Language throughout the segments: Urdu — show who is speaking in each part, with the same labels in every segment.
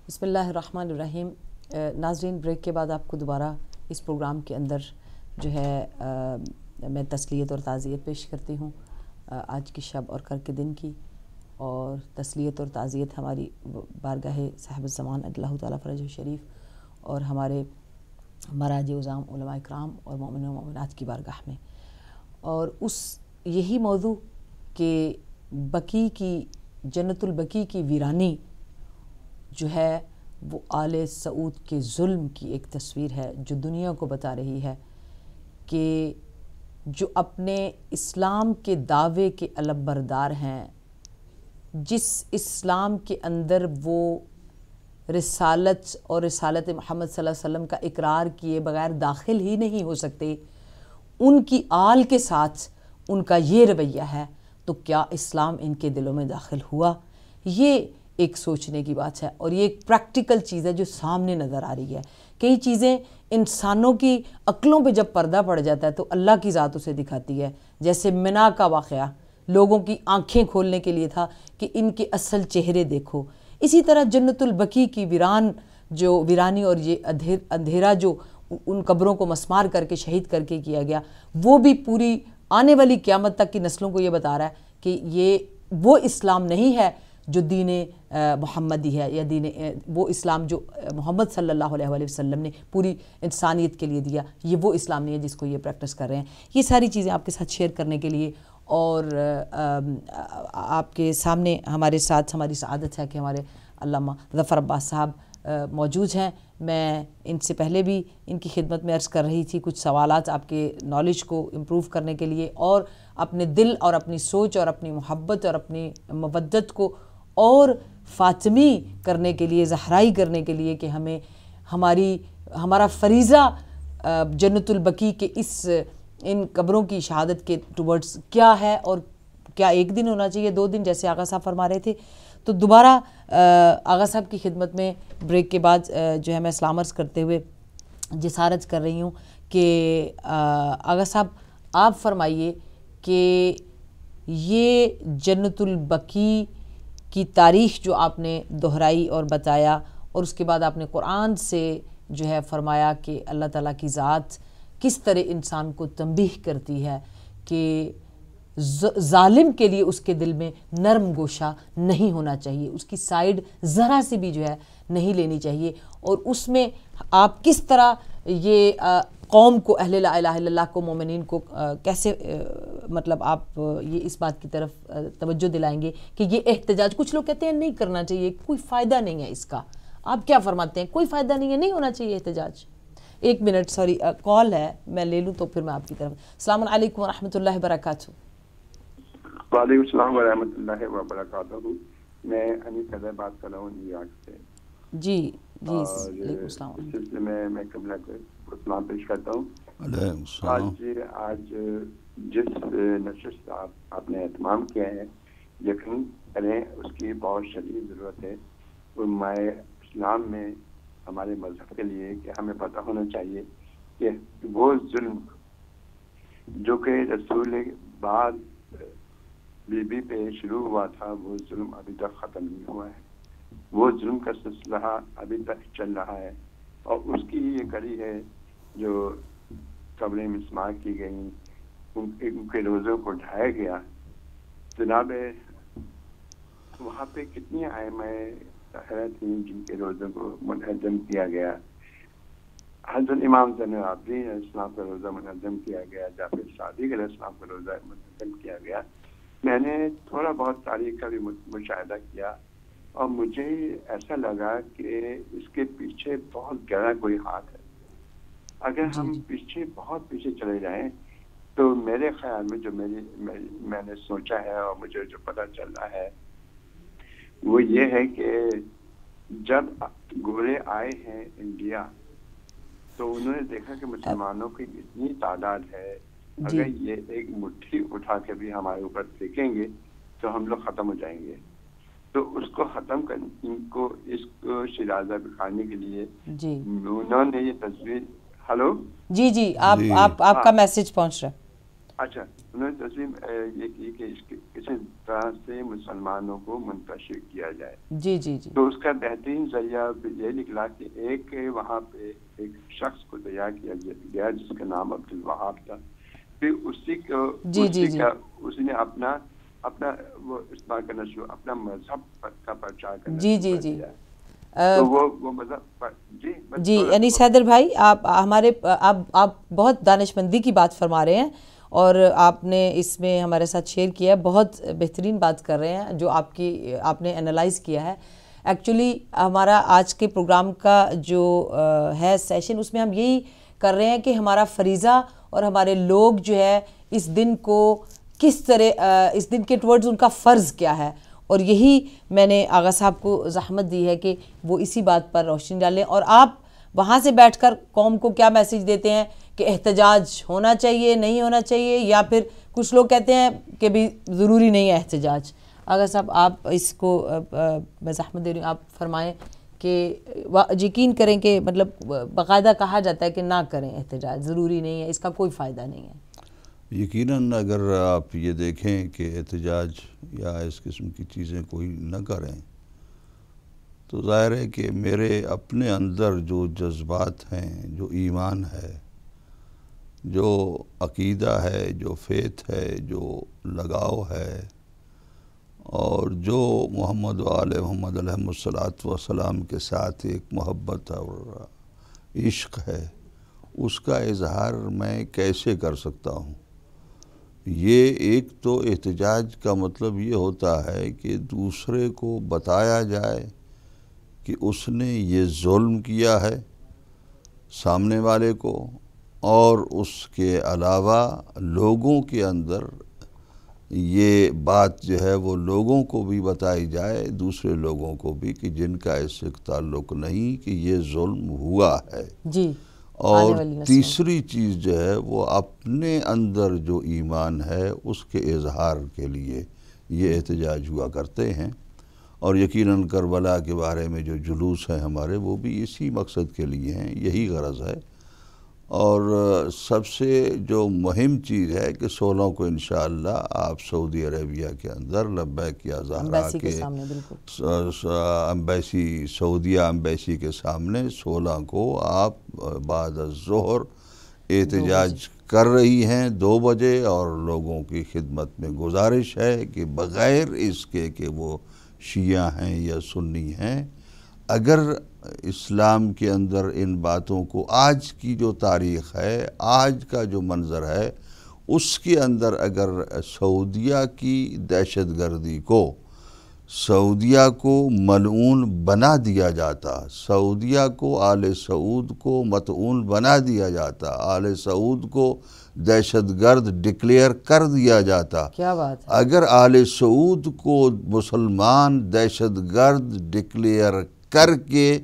Speaker 1: بسم اللہ الرحمن الرحیم۔ ناظرین، بریک کے بعد آپ کو دوبارہ اس پروگرام کے اندر جو ہے میں تسلیت اور تعزیت پیش کرتی ہوں آج کی شب اور کل کے دن کی، اور تسلیت اور تعزیت ہماری بارگاہ صاحب الزمان اللہ تعالیٰ فرجہ شریف اور ہمارے مراجع عظام علماء اکرام اور مومنین و مومنات کی بارگاہ میں، اور یہی موضوع کہ بقی کی جنت البقیع کی ویرانی جو ہے وہ آل سعود کے ظلم کی ایک تصویر ہے، جو دنیا کو بتا رہی ہے کہ جو اپنے اسلام کے دعوے کے علم بردار ہیں، جس اسلام کے اندر وہ رسالت اور رسالت محمد صلی اللہ علیہ وسلم کا اقرار کیے بغیر داخل ہی نہیں ہو سکتے، ان کی آل کے ساتھ ان کا یہ رویہ ہے، تو کیا اسلام ان کے دلوں میں داخل ہوا؟ یہ ایک سوچنے کی بات ہے، اور یہ ایک پریکٹیکل چیز ہے جو سامنے نظر آ رہی ہے۔ کئی چیزیں انسانوں کی عقلوں پہ جب پردہ پڑ جاتا ہے تو اللہ کی ذات اسے دکھاتی ہے، جیسے منا کا واقعہ لوگوں کی آنکھیں کھولنے کے لیے تھا کہ ان کے اصل چہرے دیکھو۔ اسی طرح جنت البقیع کی ویرانی اور یہ اندھیرا جو ان قبروں کو مسمار کر کے شہید کر کے کیا گیا، وہ بھی پوری آنے والی قیامت تک کی نسلوں کو یہ بتا رہا ہے کہ یہ وہ اسلام نہیں ہے جو دین محمدی ہے، یا وہ اسلام جو محمد صلی اللہ علیہ وآلہ وسلم نے پوری انسانیت کے لیے دیا، یہ وہ اسلام نہیں ہے جس کو یہ پریکٹس کر رہے ہیں۔ یہ ساری چیزیں آپ کے ساتھ شیئر کرنے کے لیے، اور آپ کے سامنے ہمارے ساتھ ہماری سعادت ہے کہ ہمارے علامہ ظفر عباس صاحب موجود ہیں۔ میں ان سے پہلے بھی ان کی خدمت میں عرض کر رہی تھی کچھ سوالات آپ کے نالج کو امپروو کرنے کے لیے، اور اپنے دل اور اپنی سوچ اور اپنی محبت اور اپنی مودت کو اور فاطمی کرنے کے لیے، زہرائی کرنے کے لیے، کہ ہمارا فریضہ جنت البقیع کے ان قبروں کی شہادت کے ٹورڈز کیا ہے، اور کیا ایک دن ہونا چاہیے، 2 دن، جیسے آغا صاحب فرما رہے تھے۔ تو دوبارہ آغا صاحب کی خدمت میں بریک کے بعد جو ہے میں سلام عرض کرتے ہوئے جسارت کر رہی ہوں کہ آغا صاحب آپ فرمائیے کہ یہ جنت البقیع کی تاریخ جو آپ نے دہرائی اور بتایا، اور اس کے بعد آپ نے قرآن سے جو ہے فرمایا کہ اللہ تعالیٰ کی ذات کس طرح انسان کو تنبیہ کرتی ہے کہ ظالم کے لیے اس کے دل میں نرم گوشہ نہیں ہونا چاہیے، اس کی سائیڈ ذرا سی بھی جو ہے نہیں لینی چاہیے، اور اس میں آپ کس طرح یہ قوم کو، اہل لا الہ الا اللہ کو، مومنین کو کیسے مطلب آپ یہ اس بات کی طرف توجہ دلائیں گے کہ یہ احتجاج، کچھ لوگ کہتے ہیں نہیں کرنا چاہیے، کوئی فائدہ نہیں ہے اس کا، آپ کیا فرماتے ہیں؟ کوئی فائدہ نہیں ہے، نہیں ہونا چاہیے احتجاج؟ 1 منٹ، سوری کال ہے، میں لے لوں تو پھر میں آپ کی طرف۔ السلام علیکم ورحمۃ اللہ وبرکاتہ۔
Speaker 2: وعلیکم السلام ورحمۃ اللہ وبرکاتہ۔ میں انیس قدر بات کر رہا ہوں نیو یارک سے۔
Speaker 1: جی علیکم السلام۔
Speaker 2: اس سلسلے میں قبلہ کو سلام پیش کرتا ہوں۔ آج جس نشست آپ نے اہتمام کیا ہے، یقین کریں اس کی بہت شدید ضرورت ہے علماء اسلام میں، ہمارے مذہب کے لیے، کہ ہمیں پتہ ہونا چاہیے کہ وہ ظلم جو کہ رسول بعد بی بی پہ شروع ہوا تھا، وہ ظلم ابھی تک ختم نہیں ہوا ہے، وہ ظلم کا سلسلہ ابھی تک چل رہا ہے، اور اس کی یہ کڑی ہے جو قبریں مسمار کی گئیں، ان کے روزوں کو ڈھایا گیا۔ جناب وہاں پہ کتنی ائمہ طاہرہ تھیں جن کے روزوں کو منہدم کیا گیا۔ حضرت امام زین العابدین علیہ السلام کا روزہ منہدم کیا گیا، جعفر صادق علیہ السلام کا روزہ منہدم کیا گیا۔ میں نے تھوڑا بہت تاریخ کا بھی مشاہدہ کیا، اور مجھے ایسا لگا کہ اس کے پیچھے بہت گہرا کوئی ہاتھ ہے۔ اگر ہم بہت پیچھے چلے جائیں تو میرے خیال میں جو میں نے سوچا ہے اور مجھے جو پتہ چل رہا ہے وہ یہ ہے کہ جب گورے آئے ہیں انڈیا تو انہوں نے دیکھا کہ مسلمانوں کی اتنی تعداد ہے، اگر یہ ایک مٹھی اٹھا کے بھی ہمارے اوپر پھینکیں گے تو ہم لوگ ختم ہو جائیں گے۔ تو اس کو ختم کرنے کو، اس کو شیرازہ بکھانے کے لیے انہوں نے یہ تصویر، ہلو
Speaker 1: جی آپ کا میسج پہنچ رہا ہے۔
Speaker 2: اچھا انہوں نے تسلیم یہ کی کہ کسی طرح سے مسلمانوں کو منتشر کیا جائے.
Speaker 1: جی جی جی.
Speaker 2: تو اس کا بہترین ذریعہ یہ نکلا کہ ایک وہاں پہ ایک شخص کو تیار کیا گیا جس کا نام عبد الوہاب تھا. پھر اسی نے اپنا وہ اس بات کرنا شروع, اپنا مذہب کا پرچار کرنا.
Speaker 1: جی جی جی.
Speaker 2: تو وہ مذہب
Speaker 1: جی یعنی حیدر بھائی آپ بہت دانش مندی کی بات فرما رہے ہیں اور آپ نے اس میں ہمارے ساتھ شیئر کیا ہے, بہت بہترین بات کر رہے ہیں جو آپ نے انالائز کیا ہے. ایکچولی ہمارا آج کے پروگرام کا جو ہے سیشن, اس میں ہم یہی کر رہے ہیں کہ ہمارا فریضہ اور ہمارے لوگ جو ہے اس دن کو کس طرح, اس دن کے ٹورڈز ان کا فرض کیا ہے, اور یہی میں نے آغا صاحب کو زحمت دی ہے کہ وہ اسی بات پر روشنی ڈالیں. اور آپ وہاں سے بیٹھ کر قوم کو کیا میسیج دیتے ہیں کہ احتجاج ہونا چاہیے, نہیں ہونا چاہیے, یا پھر کچھ لوگ کہتے ہیں کہ بھی ضروری نہیں ہے احتجاج. آغا صاحب آپ اس کو میں زحمت دے رہی ہوں, آپ فرمائیں کہ یقین کریں کہ مطلب باقاعدہ کہا جاتا ہے کہ نہ کریں احتجاج, ضروری نہیں ہے, اس کا کوئی فائدہ نہیں ہے.
Speaker 3: یقیناً اگر آپ یہ دیکھیں کہ احتجاج یا اس قسم کی چیزیں کوئی نہ کریں تو ظاہر ہے کہ میرے اپنے اندر جو جذبات ہیں, جو ایمان ہے, جو عقیدہ ہے, جو فیتھ ہے, جو لگاؤ ہے, اور جو محمد و آل محمد علیہ الصلاۃ والسلام کے ساتھ ایک محبت اور عشق ہے, اس کا اظہار میں کیسے کر سکتا ہوں. یہ ایک تو احتجاج کا مطلب یہ ہوتا ہے کہ دوسرے کو بتایا جائے کہ اس نے یہ ظلم کیا ہے سامنے والے کو, اور اس کے علاوہ لوگوں کے اندر یہ بات جو ہے وہ لوگوں کو بھی بتائی جائے, دوسرے لوگوں کو بھی, کہ جن کا اس سے تعلق نہیں کہ یہ ظلم ہوا ہے.
Speaker 1: جی.
Speaker 3: اور تیسری چیز جو ہے وہ اپنے اندر جو ایمان ہے اس کے اظہار کے لیے یہ احتجاج ہوا کرتے ہیں. اور یقیناً کربلا کے بارے میں جو جلوس ہیں ہمارے, وہ بھی اسی مقصد کے لیے ہیں, یہی غرض ہے. اور سب سے جو مہم چیز ہے کہ 16 کو انشاءاللہ آپ سعودی عربیہ کے اندر لبیک یا زہرا کے امبیسی, سعودیہ امبیسی کے سامنے 16 کو آپ بعد الظہر احتجاج کر رہی ہیں 2 بجے, اور لوگوں کی خدمت میں گزارش ہے کہ بغیر اس کے کہ وہ شیعہ ہیں یا سنی ہیں, اگر اسلام کے اندر ان باتوں کو, آج کی جو تاریخ ہے, آج کا جو منظر ہے, اس کے اندر اگر سعودیہ کی دہشت گردی کو, سعودیہ کو ملعون بنا دیا جاتا, سعودیہ کو, آل سعود کو مطعون بنا دیا جاتا, آل سعود کو دہشت گرد ڈکلیئر کر دیا جاتا,
Speaker 1: کیا بات ہے,
Speaker 3: اگر آل سعود کو مسلمان دہشت گرد ڈکلیئر کر کے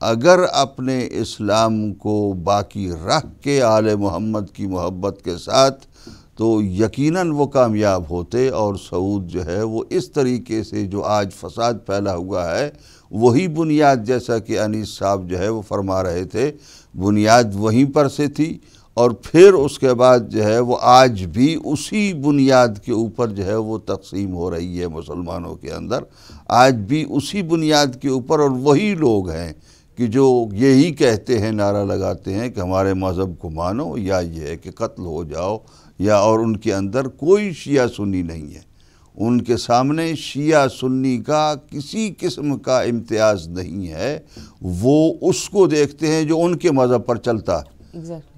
Speaker 3: اگر اپنے اسلام کو باقی رکھ کے آل محمد کی محبت کے ساتھ, تو یقیناً وہ کامیاب ہوتے. اور سعود جو ہے وہ اس طریقے سے جو آج فساد پھیلا ہوا ہے, وہی بنیاد, جیسا کہ انیس صاحب جو ہے وہ فرما رہے تھے, بنیاد وہیں پر سے تھی, اور پھر اس کے بعد جو ہے وہ آج بھی اسی بنیاد کے اوپر جو ہے وہ تقسیم ہو رہی ہے مسلمانوں کے اندر, آج بھی اسی بنیاد کے اوپر. اور وہی لوگ ہیں کہ جو یہی کہتے ہیں, نعرہ لگاتے ہیں کہ ہمارے مذہب کو مانو, یا یہ ہے کہ قتل ہو جاؤ, یا, اور ان کے اندر کوئی شیعہ سنی نہیں ہے, ان کے سامنے شیعہ سنی کا کسی قسم کا امتیاز نہیں ہے, وہ اس کو دیکھتے ہیں جو ان کے مذہب پر چلتا ہے.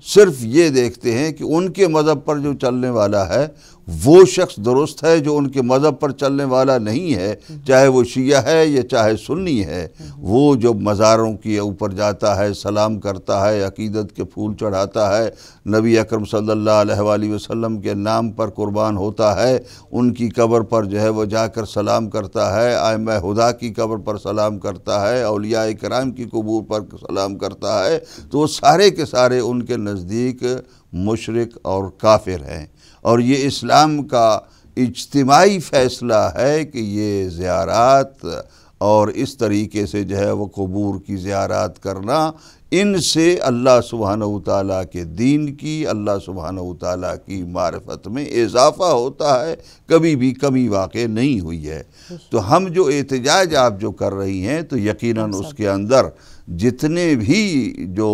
Speaker 3: صرف یہ دیکھتے ہیں کہ ان کے مذہب پر جو چلنے والا ہے وہ شخص درست ہے, جو ان کے مذہب پر چلنے والا نہیں ہے, چاہے وہ شیعہ ہے یا چاہے سنی ہے, وہ جو مزاروں کے اوپر جاتا ہے, سلام کرتا ہے, عقیدت کے پھول چڑھاتا ہے, نبی اکرم صلی اللہ علیہ وآلہ وسلم کے نام پر قربان ہوتا ہے, ان کی قبر پر جو ہے وہ جا کر سلام کرتا ہے, ائمہ ہدیٰ کی قبر پر سلام کرتا ہے, اولیاء کرام کی قبور پر سلام کرتا ہے, تو وہ سارے کے سارے ان کے نزدیک مشرک اور کافر ہیں. اور یہ اسلام کا اجتماعی فیصلہ ہے کہ یہ زیارات اور اس طریقے سے جو ہے وہ قبور کی زیارات کرنا، ان سے اللہ سبحانہ وتعالیٰ کے دین کی، اللہ سبحانہ وتعالیٰ کی معرفت میں اضافہ ہوتا ہے، کبھی بھی کمی واقع نہیں ہوئی ہے۔ تو ہم جو احتجاج آپ جو کر رہی ہیں تو یقیناً اس کے اندر جتنے بھی جو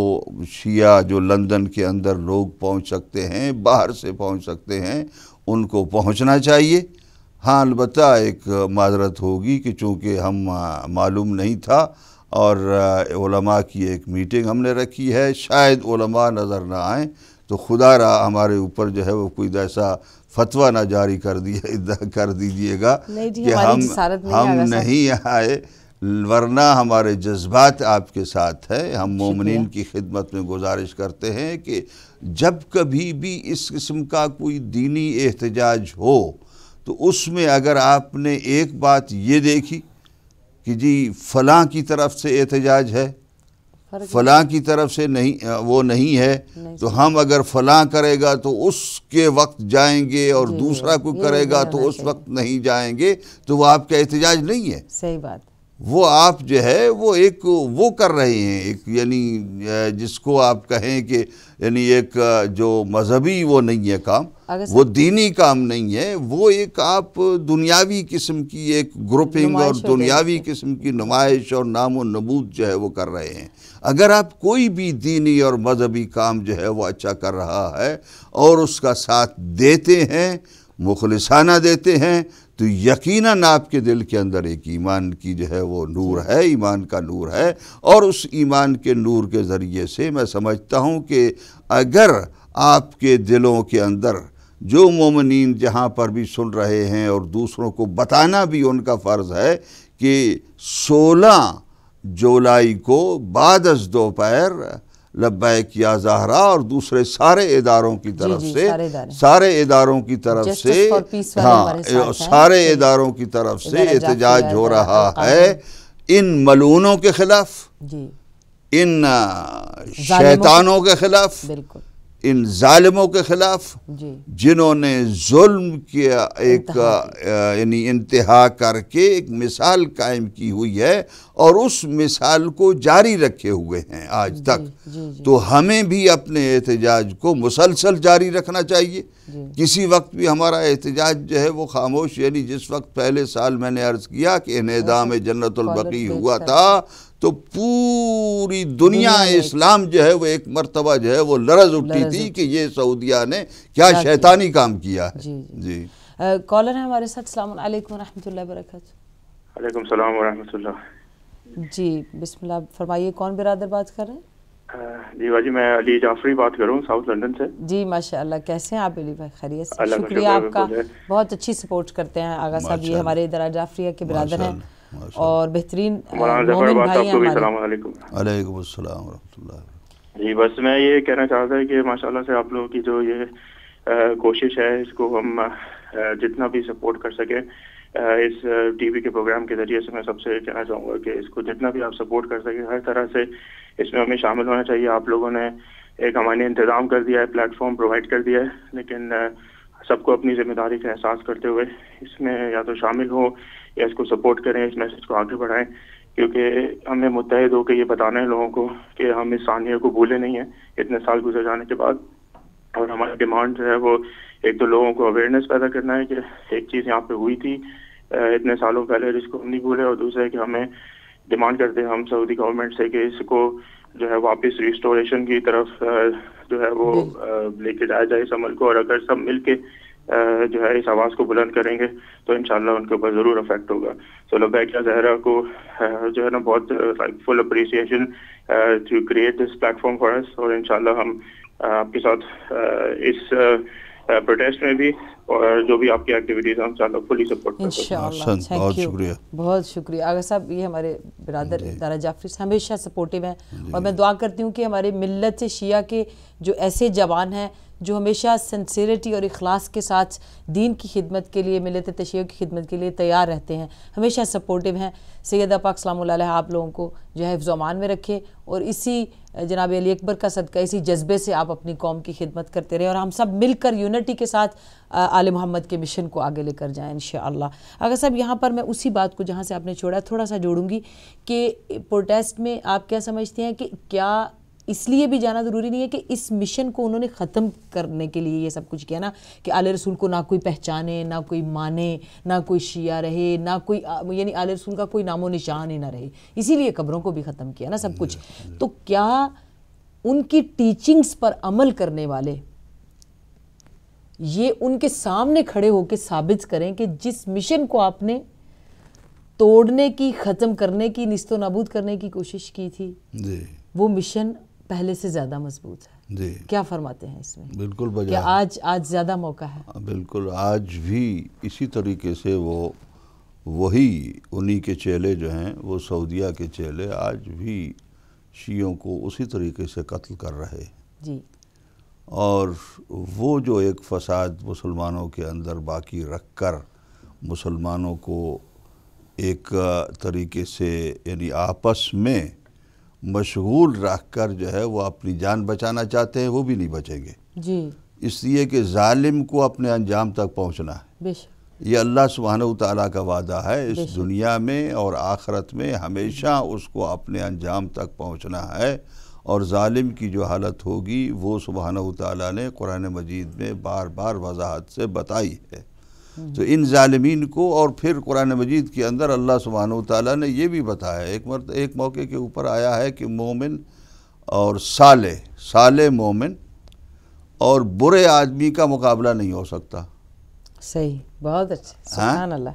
Speaker 3: شیعہ جو لندن کے اندر لوگ پہنچ سکتے ہیں، باہر سے پہنچ سکتے ہیں، ان کو پہنچنا چاہیے۔ ہاں البتہ ایک معذرت ہوگی کہ چونکہ ہم معلوم نہیں تھا اور علماء کی ایک میٹنگ ہم نے رکھی ہے، شاید علماء نظر نہ آئیں تو خدا را ہمارے اوپر جو ہے وہ کوئی ایسا فتویٰ نہ جاری کر دیجئے گا کہ ہم نہیں آئے، ورنہ ہمارے جذبات آپ کے ساتھ ہے۔ ہم مومنین کی خدمت میں گزارش کرتے ہیں کہ جب کبھی بھی اس قسم کا کوئی دینی احتجاج ہو تو اس میں اگر آپ نے ایک بات یہ دیکھی کہ جی فلاں کی طرف سے احتجاج ہے، فلاں کی طرف سے نہیں، وہ نہیں ہے، تو ہم اگر فلاں کرے گا تو اس کے وقت جائیں گے اور دوسرا کوئی کرے گا تو اس وقت نہیں جائیں گے، تو وہ آپ کا احتجاج نہیں ہے۔
Speaker 1: صحیح بات، وہ
Speaker 3: آپ جو ہے وہ ایک وہ کر رہے ہیں، ایک یعنی جس کو آپ کہیں کہ یعنی ایک جو مذہبی وہ نہیں ہے کام، وہ دینی کام نہیں ہے، وہ ایک آپ دنیاوی قسم کی ایک گروپنگ اور دنیاوی قسم کی نمائش اور نام و نمود جو ہے وہ کر رہے ہیں۔ اگر آپ کوئی بھی دینی اور مذہبی کام جو ہے وہ اچھا کر رہا ہے اور اس کا ساتھ دیتے ہیں، مخلصانہ دیتے ہیں، تو یقیناً آپ کے دل کے اندر ایک ایمان کی جو ہے وہ نور ہے، ایمان کا نور ہے، اور اس ایمان کے نور کے ذریعے سے میں سمجھتا ہوں کہ اگر آپ کے دلوں کے اندر جو مومنین جہاں پر بھی سن رہے ہیں، اور دوسروں کو بتانا بھی ان کا فرض ہے کہ 16 جولائی کو بعد از دوپہر لبیک یا زہرا اور دوسرے سارے اداروں کی طرف سے سارے اداروں کی طرف سے سارے اداروں کی طرف سے احتجاج ہو رہا ہے ان ملعونوں کے خلاف، ان شیطانوں کے خلاف، ان ظالموں کے خلاف جنہوں نے ظلم کیا ایک یعنی انتہا کر کے ایک مثال قائم کی ہوئی ہے اور اس مثال کو جاری رکھے ہوئے ہیں آج تک۔ تو ہمیں بھی اپنے احتجاج کو مسلسل جاری رکھنا چاہیے، کسی وقت بھی ہمارا احتجاج جو ہے وہ خاموش، یعنی جس وقت پہلے سال میں نے عرض کیا کہ انہدام جنت البقیع ہوا تھا تو پوری دنیا اسلام جو ہے وہ ایک مرتبہ جو ہے وہ لرز اٹھی تھی کہ یہ سعودیہ نے کیا شیطانی کام کیا ہے۔
Speaker 1: جی کالر ہے ہمارے ساتھ، السلام علیکم ورحمۃ اللہ وبرکاتہ۔
Speaker 4: علیکم السلام ورحمۃ اللہ۔
Speaker 1: جی بسم اللہ، فرمائیے کون برادر بات کر رہے ہیں؟
Speaker 4: جی باجی میں علی جعفری بات کر رہا ہوں ساؤتھ لندن سے۔
Speaker 1: جی ماشاءاللہ، کیسے ہیں آپ علی بھائی؟ خیریت سے؟ شکریہ آپ کا، بہت اچھی سپورٹ کرتے ہیں آغا صاحب، یہ ہمارے درا جعفریہ کے برادر ہیں اور بہترین مومن بھائی ہیں ہمارے۔
Speaker 4: السلام علیکم۔
Speaker 3: علیکم السلام ورحمۃ اللہ۔
Speaker 4: جی بس میں یہ کہنا چاہتا ہے کہ ماشاءاللہ سے آپ لوگوں کی جو یہ کوشش ہے اس کو ہم جتنا بھی سپورٹ کر سکیں اس ٹی وی کے پروگرام کے ذریعے سے، میں سب سے کہنا چاہوں گا کہ اس کو جتنا بھی آپ سپورٹ کر سکیں ہر طرح سے اس میں ہمیں شامل ہونا چاہیے۔ آپ لوگوں نے ایک ہمارے انتظام کر دیا ہے، پلیٹ فارم پرووائڈ کر دیا ہے، لیکن سب کو اپنی ذمہ داری کا احساس کرتے ہوئے اس میں یا تو شامل ہو یا اس کو سپورٹ کریں، اس میسج کو آگے بڑھائیں، کیونکہ ہمیں متحد ہو کے یہ بتانا ہے لوگوں کو کہ ہم اس ثانیہ کو بھولے نہیں ہیں اتنے سال گزر جانے کے بعد۔ اور ہماری ڈیمانڈ جو ہے وہ ایک تو لوگوں کو اویئرنیس پیدا کرنا ہے کہ ایک چیز یہاں پہ ہوئی تھی اتنے سالوں پہلے جس کو ہم نہیں بھولے، اور دوسرا ہے کہ ہمیں ڈیمانڈ کرتے ہیں ہم سعودی گورنمنٹ سے کہ اس کو جو ہے واپس ریسٹوریشن کی طرف جو ہے وہ لے کے جایا جائے اس عمل کو، اور اگر سب مل کے جو ہے اس آواز کو بلند کریں گے تو انشاءاللہ ان کے اوپر ضرور افیکٹ ہوگا۔ سو لبیک یا زہرا کو جو ہے نا بہت full appreciation to create this platform for فار اس، اور انشاءاللہ ہم آپ کے ساتھ اس پروٹیسٹ میں بھی اور جو بھی آپ کی ایکٹیویٹیز ہیں انشاءاللہ فلی سپورٹ کرتے ہیں۔
Speaker 1: انشاءاللہ، بہت شکریہ، بہت شکریہ آغا صاحب۔ یہ ہمارے برادر دارا جعفری سے ہمیشہ سپورٹیو ہیں، اور میں دعا کرتی ہوں کہ ہمارے ملت شیعہ کے جو ایسے جوان ہیں جو ہمیشہ سنسیریٹی اور اخلاص کے ساتھ دین کی خدمت کے لیے، ملت تشیع کی خدمت کے لیے تیار رہتے ہیں، ہمیشہ سپورٹیو ہیں. سیدہ پاک سلام اللہ علیہ آپ لوگوں کو جو ہے حفظ و امان میں رکھے، اور اسی جناب علی اکبر کا صدقہ، اسی جذبے سے آپ اپنی قوم کی خدمت کرتے رہیں، اور ہم سب مل کر یونٹی کے ساتھ آل محمد کے مشن کو آگے لے کر جائیں انشاءاللہ. اگر صاحب یہاں پر میں اسی بات کو جہاں سے آپ نے چھوڑا تھوڑا سا جوڑوں گی کہ پروٹیسٹ میں آپ کیا سمجھتے ہیں کہ کیا اس لیے بھی جانا ضروری نہیں ہے کہ اس مشن کو انہوں نے ختم کرنے کے لیے یہ سب کچھ کیا نا، کہ آل رسول کو نہ کوئی پہچانے، نہ کوئی مانے، نہ کوئی شیعہ رہے، نہ کوئی یعنی آل رسول کا کوئی نام و نشان ہی نہ رہے، اسی لیے قبروں کو بھی ختم کیا نا سب کچھ. تو کیا ان کی ٹیچنگز پر عمل کرنے والے یہ ان کے سامنے کھڑے ہو کے ثابت کریں کہ جس مشن کو آپ نے توڑنے کی، ختم کرنے کی، نیست و نابود کرنے کی کوشش کی تھی، وہ مشن پہلے سے زیادہ مضبوط ہے.
Speaker 3: جی
Speaker 1: کیا فرماتے ہیں اس میں؟
Speaker 3: بالکل بجا،
Speaker 1: کہ آج زیادہ موقع ہے.
Speaker 3: بالکل، آج بھی اسی طریقے سے وہی انہی کے چیلے جو ہیں، وہ سعودیہ کے چیلے آج بھی شیعوں کو اسی طریقے سے قتل کر رہے.
Speaker 1: جی.
Speaker 3: اور وہ جو ایک فساد مسلمانوں کے اندر باقی رکھ کر مسلمانوں کو ایک طریقے سے یعنی آپس میں مشغول رکھ کر جو ہے وہ اپنی جان بچانا چاہتے ہیں، وہ بھی نہیں بچیں گے.
Speaker 1: جی.
Speaker 3: اس لیے کہ ظالم کو اپنے انجام تک پہنچنا ہے.
Speaker 1: بے شک.
Speaker 3: یہ اللہ سبحانہ وتعالیٰ کا وعدہ ہے، اس دنیا میں اور آخرت میں ہمیشہ اس کو اپنے انجام تک پہنچنا ہے. اور ظالم کی جو حالت ہوگی وہ سبحانہ وتعالیٰ نے قرآن مجید میں بار بار وضاحت سے بتائی ہے. تو ان ظالمین کو، اور پھر قرآن مجید کے اندر اللہ سبحانہ وتعالیٰ نے یہ بھی بتایا ہے، ایک موقع کے اوپر آیا ہے کہ مومن اور صالح مومن اور برے آدمی کا مقابلہ نہیں ہو سکتا.
Speaker 1: صحیح، بہت اچھا، سبحان اللہ.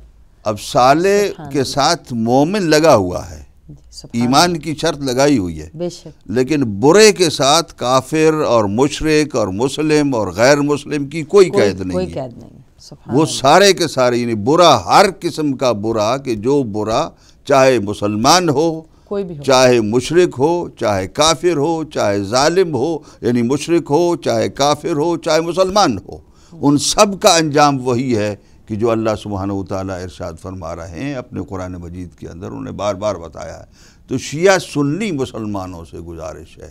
Speaker 3: اب صالح کے ساتھ مومن لگا ہوا ہے، ایمان کی شرط لگائی ہوئی ہے،
Speaker 1: بے شک.
Speaker 3: لیکن برے کے ساتھ کافر اور مشرک اور مسلم اور غیر مسلم کی کوئی قید نہیں ہے. وہ سارے کے سارے، یعنی برا، ہر قسم کا برا، کہ جو برا چاہے مسلمان ہو، چاہے مشرک ہو، چاہے کافر ہو، چاہے ظالم ہو، یعنی مشرک ہو، چاہے کافر ہو، چاہے مسلمان ہو، ان سب کا انجام وہی ہے کہ جو اللہ سبحانہ وتعالیٰ ارشاد فرما رہے ہیں اپنے قرآن مجید کے اندر، انہیں بار بار بتایا ہے. تو شیعہ سنی مسلمانوں سے گزارش ہے،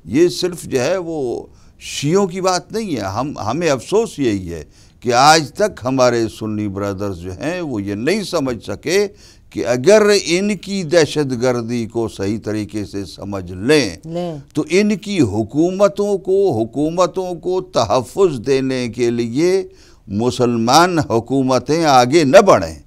Speaker 3: یہ صرف جو ہے وہ شیعوں کی بات نہیں ہے. ہمیں افسوس یہی ہے کہ آج تک ہمارے سنی برادرز جو ہیں وہ یہ نہیں سمجھ سکے کہ اگر ان کی دہشت گردی کو صحیح طریقے سے سمجھ لیں تو ان کی حکومتوں کو تحفظ دینے کے لیے مسلمان حکومتیں آگے نہ بڑھیں.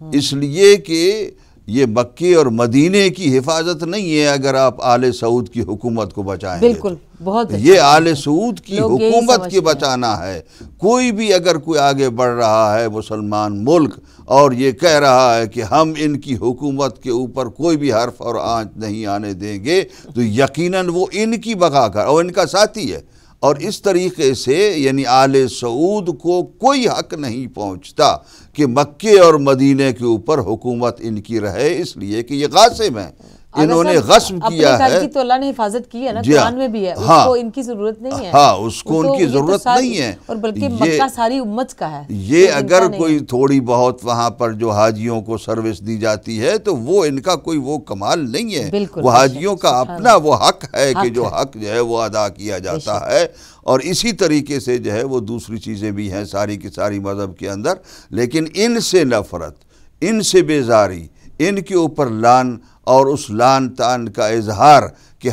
Speaker 3: اس لیے کہ یہ مکے اور مدینے کی حفاظت نہیں ہے اگر آپ آل سعود کی حکومت کو بچائیں.
Speaker 1: بالکل، بہت
Speaker 3: یہ آل سعود کی حکومت کی بچانا ہے. کوئی بھی اگر کوئی آگے بڑھ رہا ہے مسلمان ملک اور یہ کہہ رہا ہے کہ ہم ان کی حکومت کے اوپر کوئی بھی حرف اور آنچ نہیں آنے دیں گے، تو یقیناً وہ ان کی بقا کا اور ان کا ساتھی ہے. اور اس طریقے سے یعنی آل سعود کو کوئی حق نہیں پہنچتا کہ مکے اور مدینے کے اوپر حکومت ان کی رہے، اس لیے کہ یہ غاصب ہیں، انہوں نے غصب کیا ہے.
Speaker 1: تو اللہ نے حفاظت کی ہے نا، قرآن میں بھی ہے، اس کو ان کی ضرورت نہیں ہے.
Speaker 3: ہاں، اس کو ان کی ضرورت نہیں ہے،
Speaker 1: اور بلکہ مکہ ساری امت کا ہے.
Speaker 3: یہ اگر کوئی تھوڑی بہت وہاں پر جو حاجیوں کو سروس دی جاتی ہے تو وہ ان کا کوئی وہ کمال نہیں ہے. وہ حاجیوں کا اپنا وہ حق ہے کہ جو حق جو ہے وہ ادا کیا جاتا ہے. اور اسی طریقے سے جو ہے وہ دوسری چیزیں بھی ہیں ساری کی ساری مذہب کے اندر. لیکن ان سے نفرت، ان سے بیزاری، ان کے اوپر لعن اور اس لعن تان کا اظہار کہ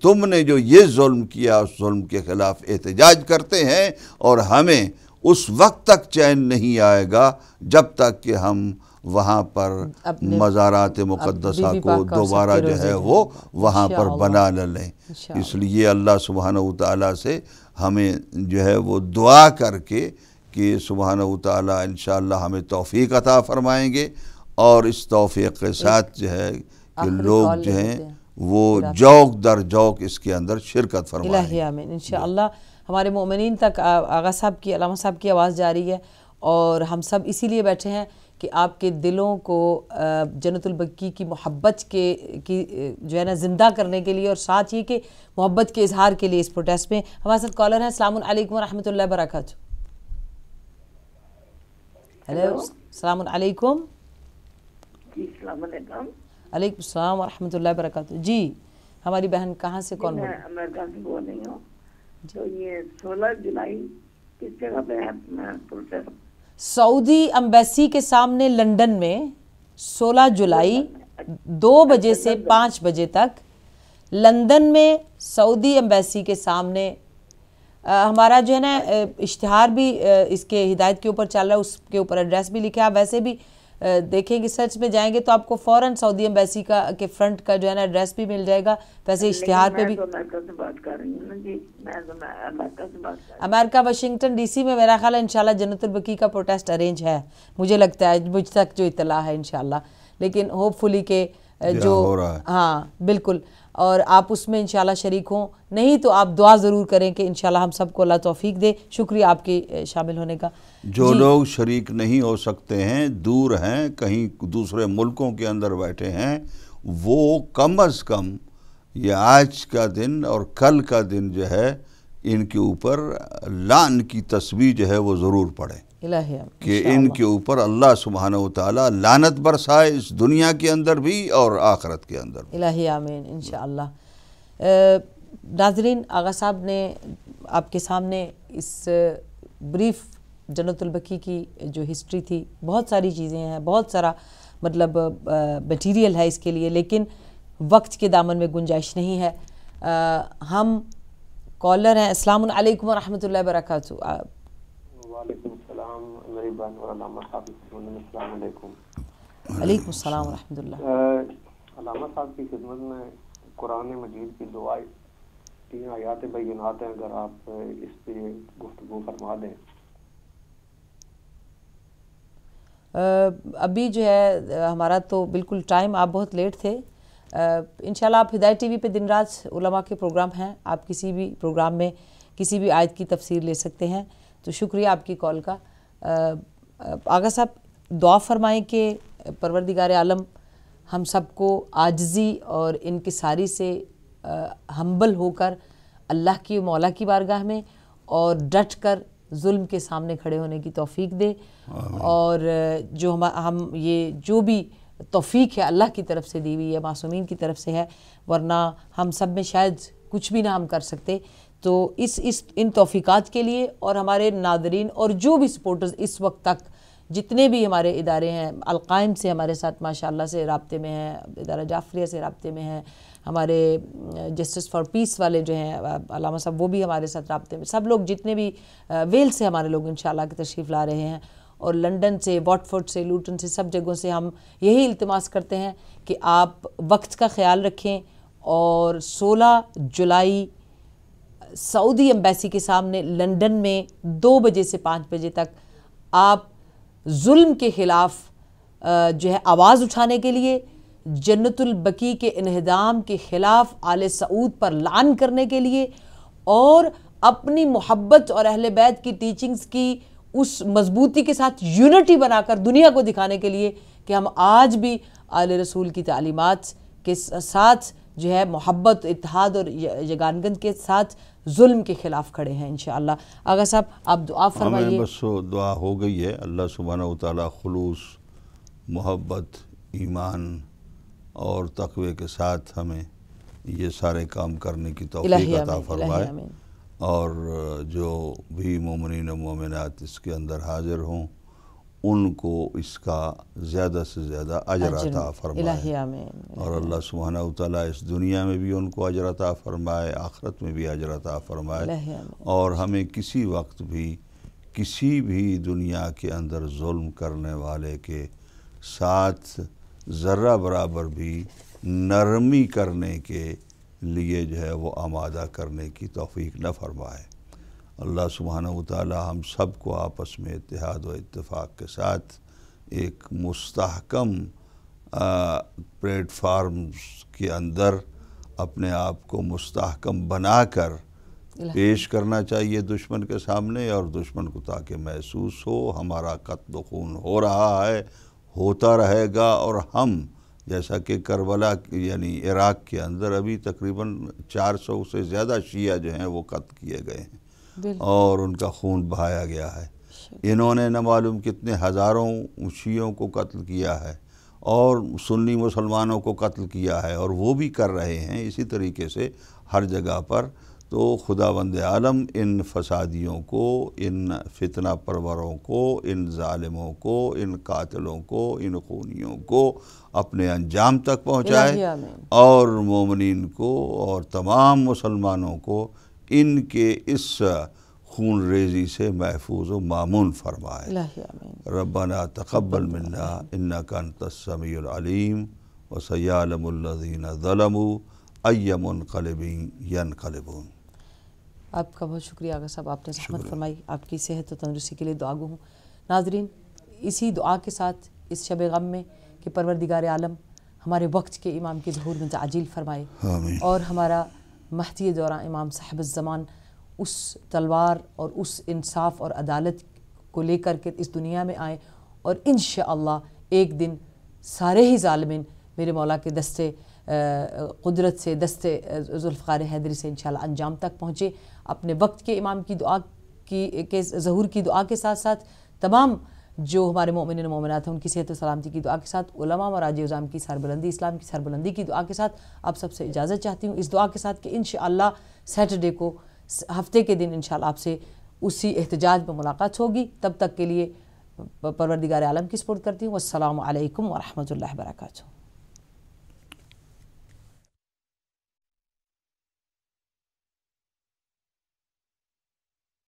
Speaker 3: تم نے جو یہ ظلم کیا، اس ظلم کے خلاف احتجاج کرتے ہیں. اور ہمیں اس وقت تک چین نہیں آئے گا جب تک کہ ہم وہاں پر مزارات مقدسہ کو دوبارہ جو ہے وہ وہاں پر بنا نہ لیں. اس لیے اللہ سبحانہ وتعالیٰ سے ہمیں جو ہے وہ دعا کر کے کہ سبحانہ وتعالیٰ انشاءاللہ ہمیں توفیق عطا فرمائیں گے، اور اس توفیق کے ساتھ جو ہے کہ لوگ جو ہیں وہ جوق در جوق اس کے اندر شرکت فرمائیں.
Speaker 1: الہی آمین. انشاءاللہ ہمارے مومنین تک آغا صاحب کی، علامہ صاحب کی آواز جا رہی ہے، اور ہم سب اسی لیے بیٹھے ہیں کہ آپ کے دلوں کو جنت البقیع کی محبت کی جو ہے نا زندہ کرنے کے لیے، اور ساتھ یہ کہ محبت کے اظہار کے لیے اس پروٹیسٹ میں ہمارے ساتھ کالر ہیں۔ السلام علیکم ورحمۃ اللہ وبرکاتہ۔ ہیلو، السلام علیکم۔
Speaker 5: جی السلام علیکم۔
Speaker 1: علیکم السلام ورحمۃ اللہ وبرکاتہ۔ جی ہماری بہن کہاں سے کون
Speaker 5: میں امریکہ سے بول رہی ہوں۔ تو یہ 16 جولائی کس جگہ پہ ہے پروٹیسٹ؟
Speaker 1: سعودی ایمبیسی کے سامنے لندن میں 16 جولائی 2 بجے سے 5 بجے تک لندن میں سعودی ایمبیسی کے سامنے ہمارا جو ہے نا اشتہار بھی اس کے ہدایت کے اوپر چل رہا ہے، اس کے اوپر ایڈریس بھی لکھا ہے۔ آپ ویسے بھی دیکھیں گے، سرچ میں جائیں گے تو آپ کو فوراً سعودی ایمبیسی کے فرنٹ کا جو ہے نا ایڈریس بھی مل جائے گا۔ ویسے اشتہار پہ بھی
Speaker 5: امریکہ سے بات کر رہی ہوں نا جی، میں امریکہ سے بات کر رہی ہوں۔
Speaker 1: امریکہ واشنگٹن ڈی سی میں میرا خیال ہے انشاءاللہ جنت البقیع کا پروٹیسٹ ارینج ہے، مجھے لگتا ہے، مجھ تک جو اطلاع ہے انشاءاللہ، لیکن ہوپ فلی کہ جو ہاں بالکل، اور آپ اس میں انشاءاللہ شریک ہوں، نہیں تو آپ دعا ضرور کریں کہ انشاءاللہ ہم سب کو اللہ توفیق دے۔ شکریہ آپ کی شامل ہونے کا۔
Speaker 3: جو لوگ شریک نہیں ہو سکتے ہیں، دور ہیں، کہیں دوسرے ملکوں کے اندر بیٹھے ہیں، وہ کم از کم یہ آج کا دن اور کل کا دن جو ہے ان کے اوپر لعن کی تسبیح جو ہے وہ ضرور پڑھیں کہ ان کے اوپر اللہ سبحانہ وتعالی لعنت برسائے، اس دنیا کے اندر بھی اور آخرت کے اندر بھی۔
Speaker 1: الہی آمین انشاءاللہ۔ ناظرین، آغا صاحب نے آپ کے سامنے اس بریف جنت البقیع کی جو ہسٹری تھی، بہت ساری چیزیں ہیں، بہت سارا مطلب میٹیریل ہے اس کے لیے، لیکن وقت کے دامن میں گنجائش نہیں ہے۔ ہم کالر ہیں۔ السلام علیکم ورحمۃ اللہ وبرکاتہ۔
Speaker 6: وعلیکم السلام میری بہن اور علامہ صاحب، السلام علیکم۔
Speaker 1: علیکم السلام ورحمۃ اللہ۔
Speaker 6: علامہ صاحب کی خدمت میں قرآن مجید کی 3 آیات بینات ہیں، اگر آپ اس پہ گفتگو فرما دیں۔
Speaker 1: ابھی جو ہے ہمارا تو بالکل ٹائم، آپ بہت لیٹ تھے۔ انشاءاللہ آپ ہدایت ٹی وی پہ دن رات علماء کے پروگرام ہیں، آپ کسی بھی پروگرام میں کسی بھی آیت کی تفسیر لے سکتے ہیں، تو شکریہ آپ کی کال کا۔ آغا صاحب دعا فرمائیں کہ پروردگار عالم ہم سب کو عاجزی اور انکساری سے ہمبل ہو کر اللہ کی مولا کی بارگاہ میں اور ڈٹ کر ظلم کے سامنے کھڑے ہونے کی توفیق دے، اور جو ہم یہ جو بھی توفیق ہے اللہ کی طرف سے دی ہوئی ہے، معصومین کی طرف سے ہے، ورنہ ہم سب میں شاید کچھ بھی نہ ہم کر سکتے۔ تو ان توفیقات کے لیے، اور ہمارے ناظرین اور جو بھی سپورٹرز اس وقت تک جتنے بھی ہمارے ادارے ہیں، القائم سے ہمارے ساتھ ماشاءاللہ سے رابطے میں ہیں، ادارہ جعفریہ سے رابطے میں ہیں، ہمارے جسٹس فار پیس والے جو ہیں علامہ صاحب، وہ بھی ہمارے ساتھ رابطے میں، سب لوگ جتنے بھی ویل سے ہمارے لوگ انشاءاللہ کی تشریف لا رہے ہیں، اور لنڈن سے، واٹفورڈ سے، لوٹن سے، سب جگہوں سے ہم یہی التماس کرتے ہیں کہ آپ وقت کا خیال رکھیں، اور 16 جولائی سعودی ایمبیسی کے سامنے لنڈن میں 2 بجے سے 5 بجے تک آپ ظلم کے خلاف جو ہے آواز اٹھانے کے لیے، جنت البقیع کے انہدام کے خلاف آل سعود پر لعن کرنے کے لیے، اور اپنی محبت اور اہل بیت کی ٹیچنگز کی اس مضبوطی کے ساتھ یونٹی بنا کر دنیا کو دکھانے کے لیے کہ ہم آج بھی آل رسول کی تعلیمات کے ساتھ جو ہے محبت، اتحاد اور یگانگند کے ساتھ ظلم کے خلاف کھڑے ہیں انشاءاللہ۔ آغا صاحب آپ دعا فرمائیے۔
Speaker 3: ہمیں بس دعا ہو گئی ہے، اللہ سبحانہ وتعالی خلوص، محبت، ایمان اور تقوی کے ساتھ ہمیں یہ سارے کام کرنے کی توفیق عطا فرمائے، اور جو بھی مومنین و مومنات اس کے اندر حاضر ہوں ان کو اس کا زیادہ سے زیادہ اجر عطا فرمائے، اور اللہ سبحانہ وتعالی اس دنیا میں بھی ان کو اجر عطا فرمائے، آخرت میں بھی اجر عطا فرمائے، اور ہمیں کسی وقت بھی کسی بھی دنیا کے اندر ظلم کرنے والے کے ساتھ ذرہ برابر بھی نرمی کرنے کے لیے جو ہے وہ آمادہ کرنے کی توفیق نہ فرمائے۔ اللہ سبحانہ وتعالی ہم سب کو آپس میں اتحاد و اتفاق کے ساتھ ایک مستحکم پلیٹ فارمز کے اندر اپنے آپ کو مستحکم بنا کر پیش کرنا چاہیے دشمن کے سامنے، اور دشمن کو تاکہ محسوس ہو ہمارا قتل و خون ہو رہا ہے، ہوتا رہے گا، اور ہم جیسا کہ کربلا یعنی عراق کے اندر ابھی تقریباً 400 سے زیادہ شیعہ جو ہیں وہ قتل کیے گئے ہیں اور ان کا خون بہایا گیا ہے. انہوں نے نہ معلوم کتنے ہزاروں شیعوں کو قتل کیا ہے اور سنی مسلمانوں کو قتل کیا ہے، اور وہ بھی کر رہے ہیں اسی طریقے سے ہر جگہ پر. تو خداوند عالم ان فسادیوں کو، ان فتنہ پروروں کو، ان ظالموں کو، ان قاتلوں کو، ان خونیوں کو اپنے انجام تک پہنچائے اور مومنین کو اور تمام مسلمانوں کو ان کے اس خون ریزی سے محفوظ و مامون فرمائے. ربنا تقبل منا انک انت السمیع العلیم وسیعلم الذین ظلموا ای منقلب ینقلبون.
Speaker 1: آپ کا بہت شکریہ آغا صاحب، آپ نے زحمت فرمائی. آپ کی صحت و تندرستی کے لیے دعا گو ہوں. ناظرین، اسی دعا کے ساتھ اس شب غم میں کہ پروردگار عالم ہمارے وقت کے امام کے ظہور میں تعجیل فرمائے اور ہمارا مہدی دوران امام صاحب الزمان اس تلوار اور اس انصاف اور عدالت کو لے کر کے اس دنیا میں آئیں، اور انشاءاللہ ایک دن سارے ہی ظالمین میرے مولا کے دستے قدرت سے، دستے ذوالفقار حیدری سے انشاءاللہ انجام تک پہنچے. اپنے وقت کے امام کی دعا کے ظہور کی دعا کے ساتھ ساتھ تمام جو ہمارے مومنین و مومنات ہیں ان کی صحت و سلامتی کی دعا کے ساتھ، علماء مراج عظام کی سربلندی، اسلام کی سربلندی کی دعا کے ساتھ آپ سب سے اجازت چاہتی ہوں، اس دعا کے ساتھ کہ انشاءاللہ سیٹرڈے کو، ہفتے کے دن انشاءاللہ آپ سے اسی احتجاج میں ملاقات ہوگی. تب تک کے لیے پروردگار عالم کی سپورٹ کرتی ہوں. والسلام علیکم ورحمۃ اللہ وبرکاتہ.